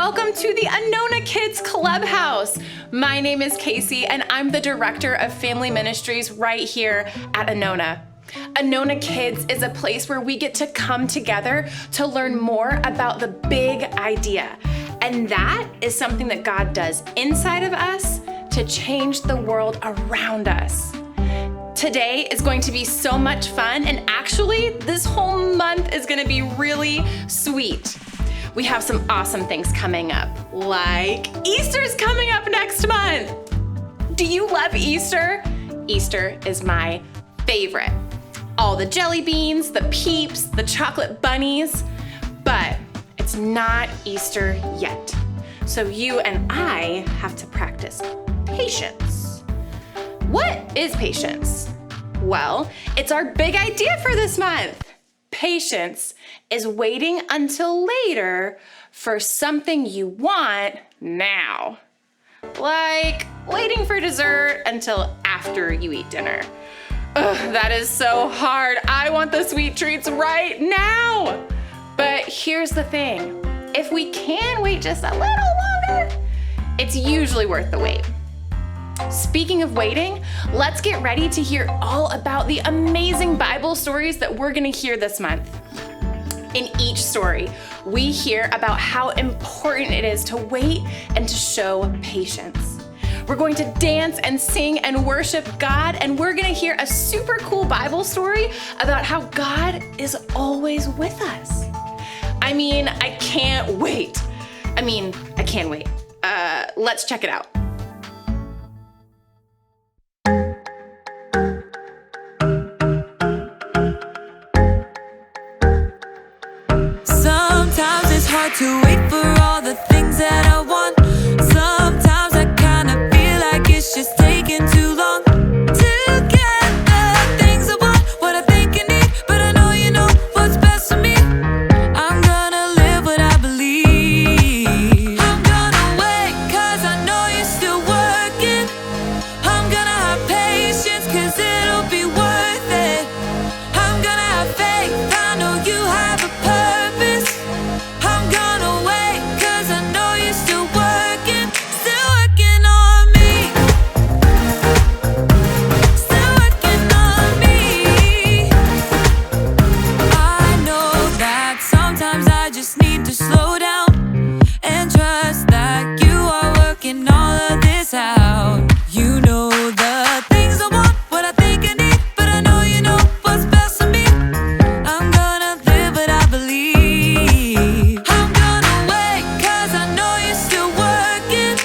welcome to the Anona Kids Clubhouse. My name is Casey and I'm the Director of Family Ministries right here at Anona. Anona Kids is a place where we get to come together to learn more about the big idea. And that is something that God does inside of us to change the world around us. Today is going to be so much fun, and actually this whole month is gonna be really sweet. We have some awesome things coming up, like Easter's coming up next month. Do you love Easter? Easter is my favorite. All the jelly beans, the Peeps, the chocolate bunnies, but it's not Easter yet. So you and I have to practice patience. What is patience? Well, it's our big idea for this month. Patience is waiting until later for something you want now. Like waiting for dessert until after you eat dinner. Ugh, that is so hard. I want the sweet treats right now. But here's the thing. If we can wait just a little longer, it's usually worth the wait. Speaking of waiting, let's get ready to hear all about the amazing Bible stories that we're gonna hear this month. In each story, we hear about how important it is to wait and to show patience. We're going to dance and sing and worship God, and we're gonna hear a super cool Bible story about how God is always with us. I can't wait. I can't wait. Let's check it out. Sometimes it's hard to wait for all the things that I want. Sometimes I kinda feel like it's just taking too long to get the things I want, what I think I need, but I know you know what's best for me. I'm gonna live what I believe. I'm gonna wait 'cause I know you're still working. I'm gonna have patience 'cause it'll be worth it. I'm gonna have faith, I know you have a purpose. I'm gonna wait 'cause I know you're still working on me. Still working on me. I know that sometimes I just need to slow down and trust that you are working all of this out. You know the things I want, what I think I need, but I know you know what's best for me. I'm gonna live what I believe. I'm gonna wait 'cause I know you're still working.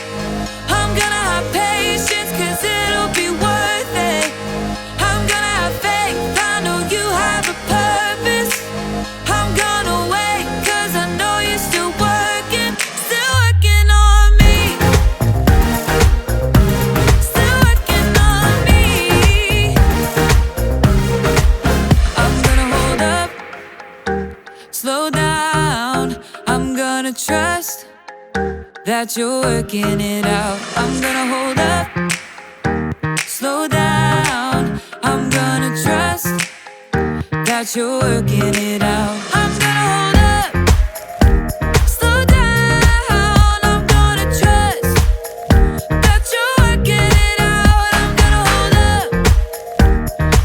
I'm gonna have patience 'cause it'll be worth it. I'm gonna have faith, I know you have a purpose. I'm gonna wait 'cause I know you're still working on me. Still working on me. I'm gonna hold up, slow down. I'm gonna trust that you're working it out. I'm gonna hold up, slow down. I'm gonna trust that you're working it out. I'm gonna hold up, slow down. I'm gonna trust that you're working it out. I'm gonna hold up,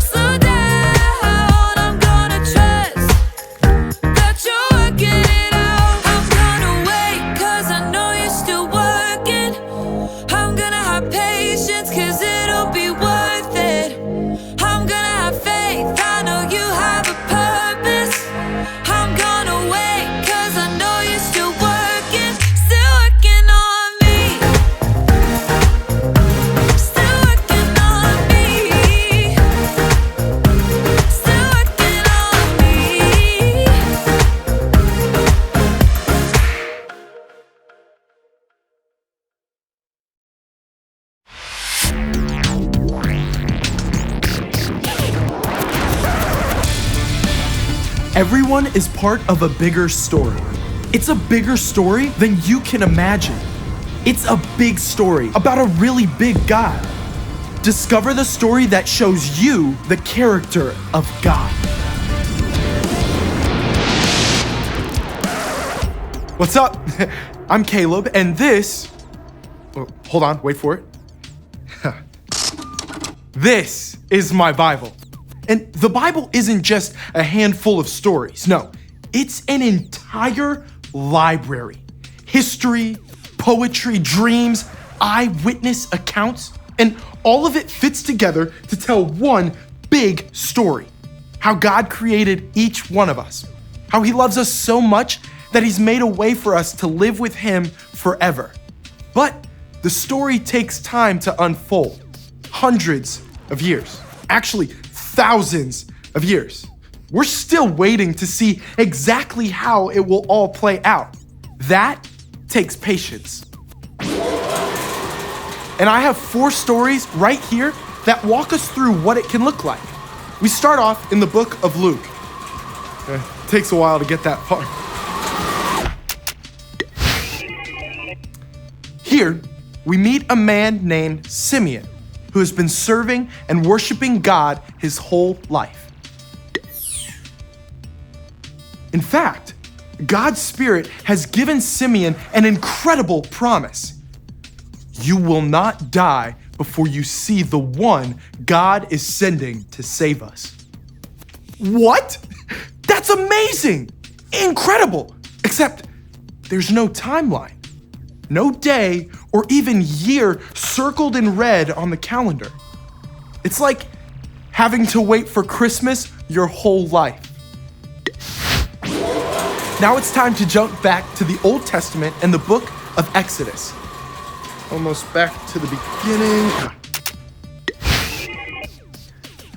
slow down. I'm gonna trust that you're working it out. I'm gonna wait 'cause I know you're still working. I'm gonna have patience 'cause it'll be worth it. I'm gonna have faith, I know you have a purpose. I'm gonna wait 'cause I know you're still working on me. Still working on me. Still working on me. Everyone is part of a bigger story. It's a bigger story than you can imagine. It's a big story about a really big God. Discover the story that shows you the character of God. What's up? I'm Caleb, and this... Oh, hold on, wait for it. This is my Bible. And the Bible isn't just a handful of stories. No, it's an entire library. History, poetry, dreams, eyewitness accounts, and all of it fits together to tell one big story. How God created each one of us. How he loves us so much that he's made a way for us to live with him forever. But the story takes time to unfold. Hundreds of years. Actually, thousands of years. We're still waiting to see exactly how it will all play out. That takes patience. And I have 4 stories right here that walk us through what it can look like. We start off in the book of Luke. It takes a while to get that far. Here, we meet a man named Simeon, who has been serving and worshiping God his whole life. In fact, God's Spirit has given Simeon an incredible promise. You will not die before you see the one God is sending to save us. What? That's amazing! Incredible! Except there's no timeline. No day or even year circled in red on the calendar. It's like having to wait for Christmas your whole life. Now it's time to jump back to the Old Testament and the book of Exodus. Almost back to the beginning.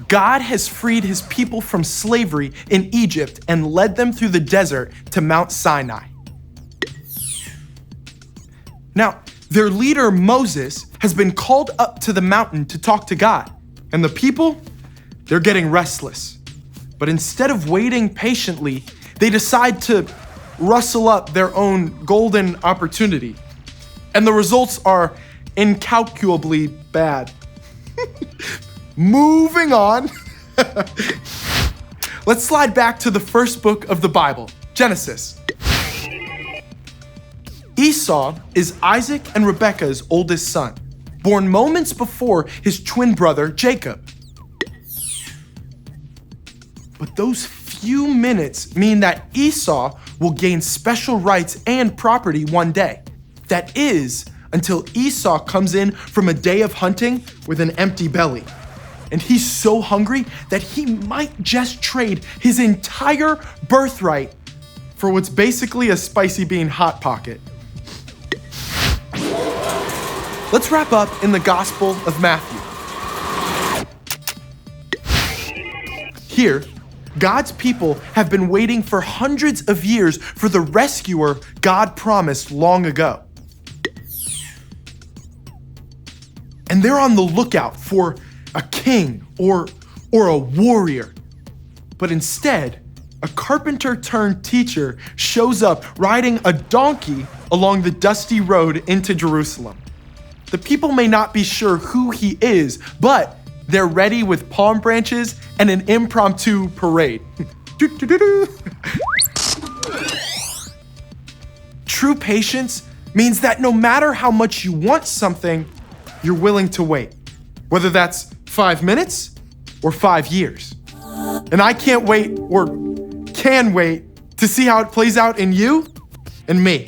God has freed his people from slavery in Egypt and led them through the desert to Mount Sinai. Now, their leader Moses has been called up to the mountain to talk to God, and the people, they're getting restless. But instead of waiting patiently, they decide to rustle up their own golden opportunity. And the results are incalculably bad. Moving on. Let's slide back to the first book of the Bible, Genesis. Esau is Isaac and Rebekah's oldest son, born moments before his twin brother Jacob. But those few minutes mean that Esau will gain special rights and property one day. That is, until Esau comes in from a day of hunting with an empty belly. And he's so hungry that he might just trade his entire birthright for what's basically a spicy bean hot pocket. Let's wrap up in the Gospel of Matthew. Here, God's people have been waiting for hundreds of years for the rescuer God promised long ago. And they're on the lookout for a king or a warrior. But instead, a carpenter turned teacher shows up riding a donkey along the dusty road into Jerusalem. The people may not be sure who he is, but they're ready with palm branches and an impromptu parade. True patience means that no matter how much you want something, you're willing to wait. Whether that's 5 minutes or 5 years. And I can't wait, or can wait, to see how it plays out in you and me.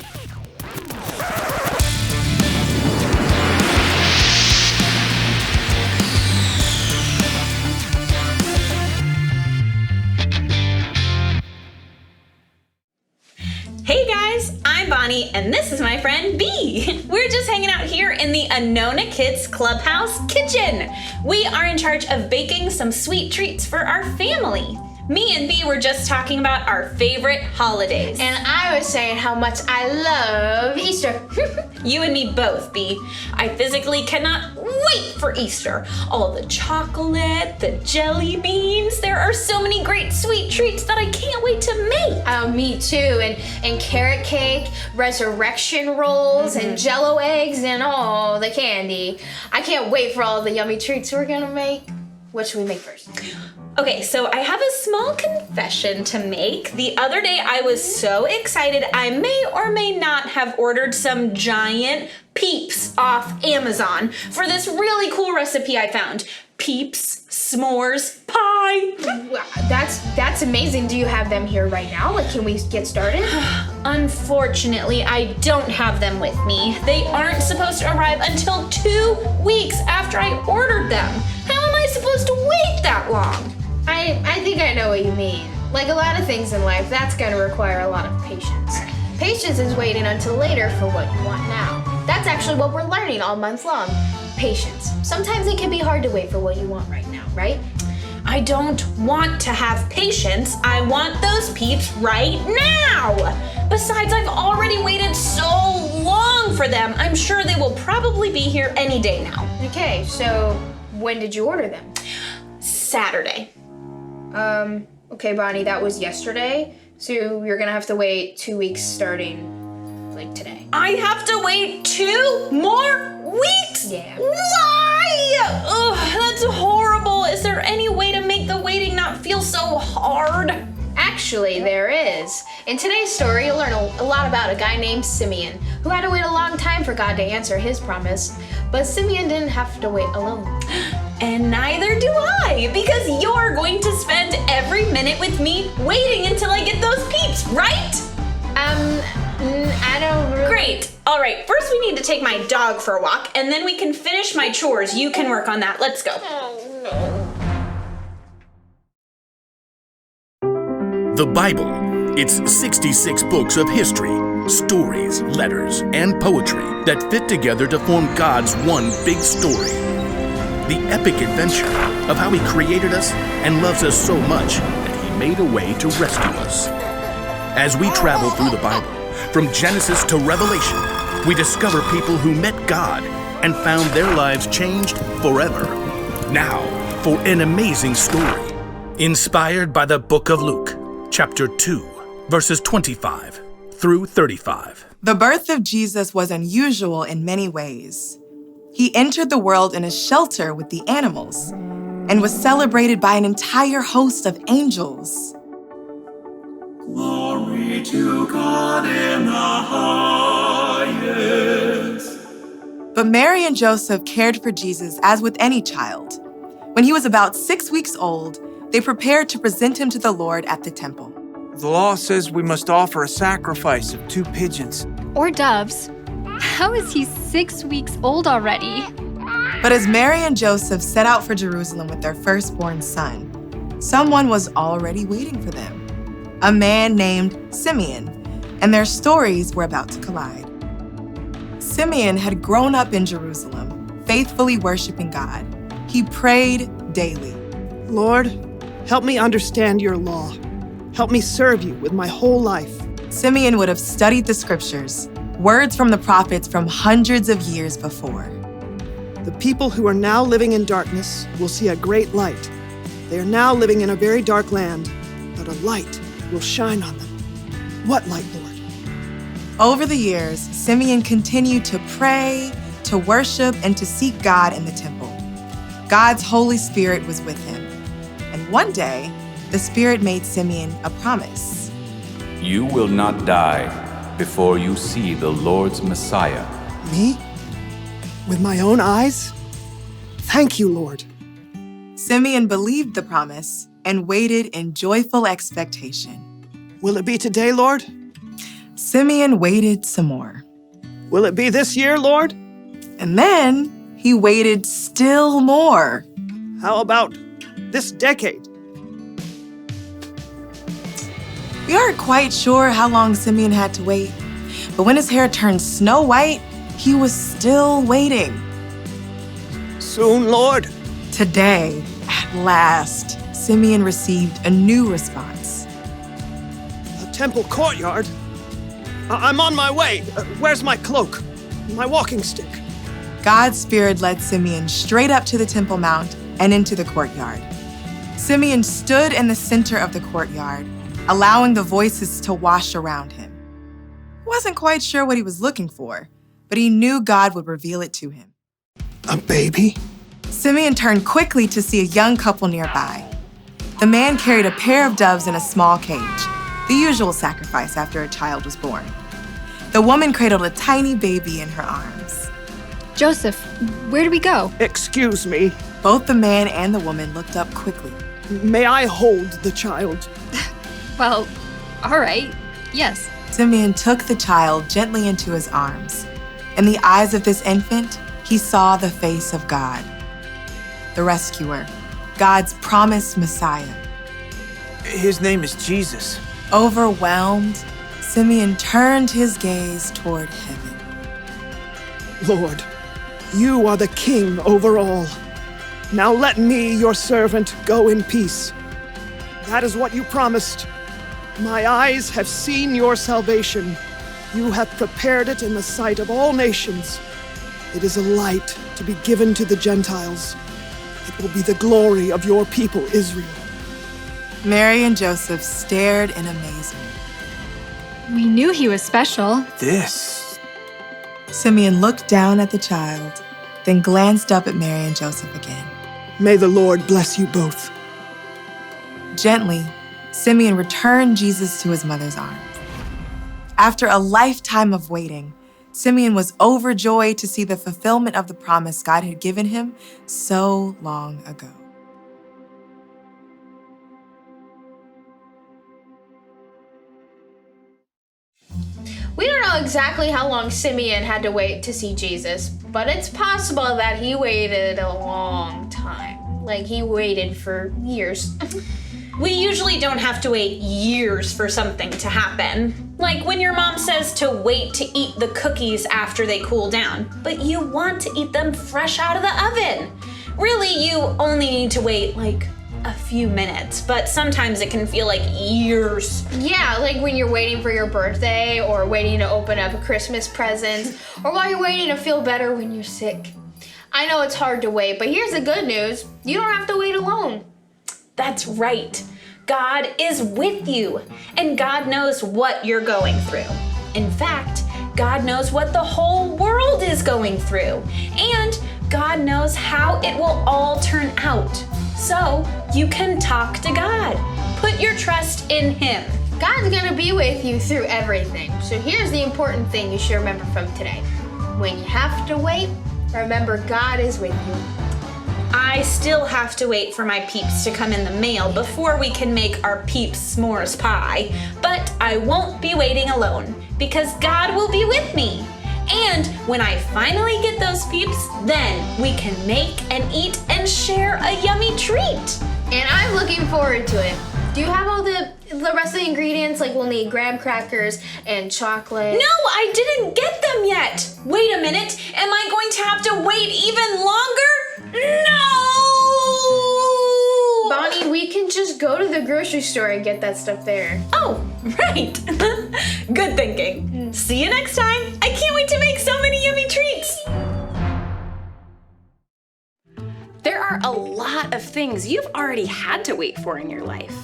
Hey guys, I'm Bonnie and this is my friend B. We're just hanging out here in the Anona Kids Clubhouse kitchen. We are in charge of baking some sweet treats for our family. Me and B were just talking about our favorite holidays. And I was saying how much I love Easter. You and me both, B. I physically cannot wait for Easter. All the chocolate, the jelly beans. There are so many great sweet treats that I can't wait to make. Oh, me too. And carrot cake, resurrection rolls, and Jello eggs, and all the candy. I can't wait for all the yummy treats we're gonna make. What should we make first? Okay, so I have a small confession to make. The other day I was so excited I may or may not have ordered some giant Peeps off Amazon for this really cool recipe I found. Peeps S'mores Pie. Wow, that's amazing. Do you have them here right now? Like, can we get started? Unfortunately, I don't have them with me. They aren't supposed to arrive until 2 weeks after I ordered them. How am I supposed to wait that long? I think I know what you mean. Like a lot of things in life, that's gonna require a lot of patience. Patience is waiting until later for what you want now. That's actually what we're learning all month long. Patience. Sometimes it can be hard to wait for what you want right now, right? I don't want to have patience. I want those Peeps right now. Besides, I've already waited so long for them. I'm sure they will probably be here any day now. Okay, so when did you order them? Saturday. Okay, Bonnie, that was yesterday. So you're gonna have to wait 2 weeks starting like today. I have to wait 2 more weeks? Yeah. Why? Ugh, that's horrible. Is there any way to make the waiting not feel so hard? Actually, there is. In today's story, you'll learn a lot about a guy named Simeon, who had to wait a long time for God to answer his promise. But Simeon didn't have to wait alone. And neither do I, because you're going to spend every minute with me waiting until I get those Peeps, right? I don't really... Great. All right, first we need to take my dog for a walk, and then we can finish my chores. You can work on that. Let's go. The Bible. It's 66 books of history, stories, letters, and poetry that fit together to form God's one big story. The epic adventure of how He created us and loves us so much that He made a way to rescue us. As we travel through the Bible, from Genesis to Revelation, we discover people who met God and found their lives changed forever. Now, for an amazing story, inspired by the book of Luke, chapter 2, verses 25 through 35. The birth of Jesus was unusual in many ways. He entered the world in a shelter with the animals and was celebrated by an entire host of angels. Glory to God in the highest. But Mary and Joseph cared for Jesus as with any child. When he was about 6 weeks old, they prepared to present him to the Lord at the temple. The law says we must offer a sacrifice of 2 pigeons. Or doves. How is he 6 weeks old already? But as Mary and Joseph set out for Jerusalem with their firstborn son, someone was already waiting for them. A man named Simeon, and their stories were about to collide. Simeon had grown up in Jerusalem, faithfully worshiping God. He prayed daily. Lord, help me understand your law. Help me serve you with my whole life. Simeon would have studied the scriptures, words from the prophets from hundreds of years before. The people who are now living in darkness will see a great light. They are now living in a very dark land, but a light will shine on them. What light, Lord? Over the years, Simeon continued to pray, to worship, and to seek God in the temple. God's Holy Spirit was with him. And one day, the Spirit made Simeon a promise. You will not die before you see the Lord's Messiah. Me? With my own eyes? Thank you, Lord. Simeon believed the promise and waited in joyful expectation. Will it be today, Lord? Simeon waited some more. Will it be this year, Lord? And then he waited still more. How about this decade? We aren't quite sure how long Simeon had to wait, but when his hair turned snow white, he was still waiting. Soon, Lord. Today, at last, Simeon received a new response. The temple courtyard? I'm on my way. Where's my cloak? My walking stick? God's Spirit led Simeon straight up to the Temple Mount and into the courtyard. Simeon stood in the center of the courtyard, allowing the voices to wash around him. He wasn't quite sure what he was looking for, but he knew God would reveal it to him. A baby? Simeon turned quickly to see a young couple nearby. The man carried a pair of doves in a small cage, the usual sacrifice after a child was born. The woman cradled a tiny baby in her arms. Joseph, where do we go? Excuse me. Both the man and the woman looked up quickly. May I hold the child? Well, all right. Yes. Simeon took the child gently into his arms. In the eyes of this infant, he saw the face of God, the rescuer, God's promised Messiah. His name is Jesus. Overwhelmed, Simeon turned his gaze toward heaven. Lord, you are the king over all. Now let me, your servant, go in peace. That is what you promised. My eyes have seen your salvation. You have prepared it in the sight of all nations. It is a light to be given to the Gentiles. It will be the glory of your people, Israel. Mary and Joseph stared in amazement. We knew he was special. This. Simeon looked down at the child, then glanced up at Mary and Joseph again. May the Lord bless you both. Gently, Simeon returned Jesus to his mother's arms. After a lifetime of waiting, Simeon was overjoyed to see the fulfillment of the promise God had given him so long ago. We don't know exactly how long Simeon had to wait to see Jesus, but it's possible that he waited a long time. Like, he waited for years. We usually don't have to wait years for something to happen. Like when your mom says to wait to eat the cookies after they cool down, but you want to eat them fresh out of the oven. Really, you only need to wait like a few minutes, but sometimes it can feel like years. Yeah, like when you're waiting for your birthday, or waiting to open up a Christmas present, or while you're waiting to feel better when you're sick. I know it's hard to wait, but here's the good news. You don't have to wait alone. That's right. God is with you, and God knows what you're going through. In fact, God knows what the whole world is going through, and God knows how it will all turn out. So you can talk to God. Put your trust in Him. God's gonna be with you through everything. So here's the important thing you should remember from today. When you have to wait, remember God is with you. I still have to wait for my Peeps to come in the mail before we can make our Peeps S'mores Pie, but I won't be waiting alone because God will be with me. And when I finally get those Peeps, then we can make and eat and share a yummy treat. And I'm looking forward to it. Do you have all the rest of the ingredients? Like, we'll need graham crackers and chocolate. No, I didn't get them yet. Wait a minute. Am I going to have to wait even longer? No! Bonnie, we can just go to the grocery store and get that stuff there. Oh, right. Good thinking. See you next time. I can't wait to make so many yummy treats. There are a lot of things you've already had to wait for in your life.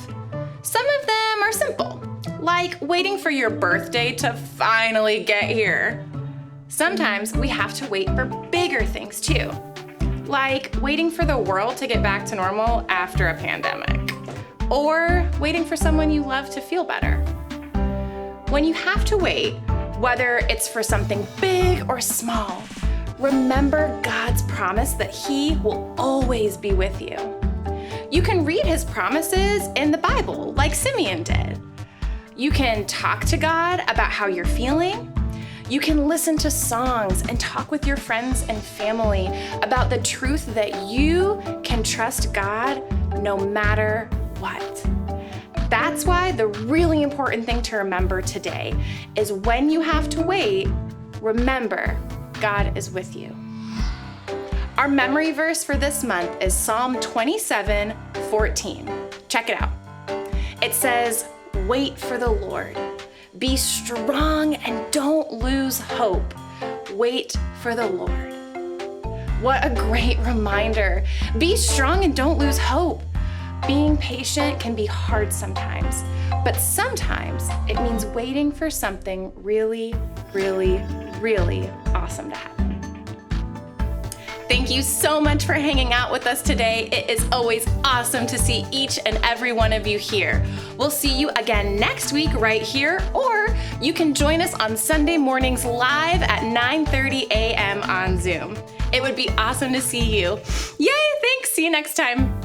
Some of them are simple, like waiting for your birthday to finally get here. Sometimes we have to wait for bigger things too, like waiting for the world to get back to normal after a pandemic, or waiting for someone you love to feel better. When you have to wait, whether it's for something big or small, remember God's promise that He will always be with you. You can read His promises in the Bible, like Simeon did. You can talk to God about how you're feeling. You can listen to songs and talk with your friends and family about the truth that you can trust God no matter what. That's why the really important thing to remember today is when you have to wait, remember God is with you. Our memory verse for this month is Psalm 27:14. Check it out. It says, "Wait for the Lord. Be strong and don't lose hope. Wait for the Lord." What a great reminder. Be strong and don't lose hope. Being patient can be hard sometimes, but sometimes it means waiting for something really, really, really awesome to happen. Thank you so much for hanging out with us today. It is always awesome to see each and every one of you here. We'll see you again next week right here, or you can join us on Sunday mornings live at 9:30 a.m. on Zoom. It would be awesome to see you. Yay, thanks. See you next time.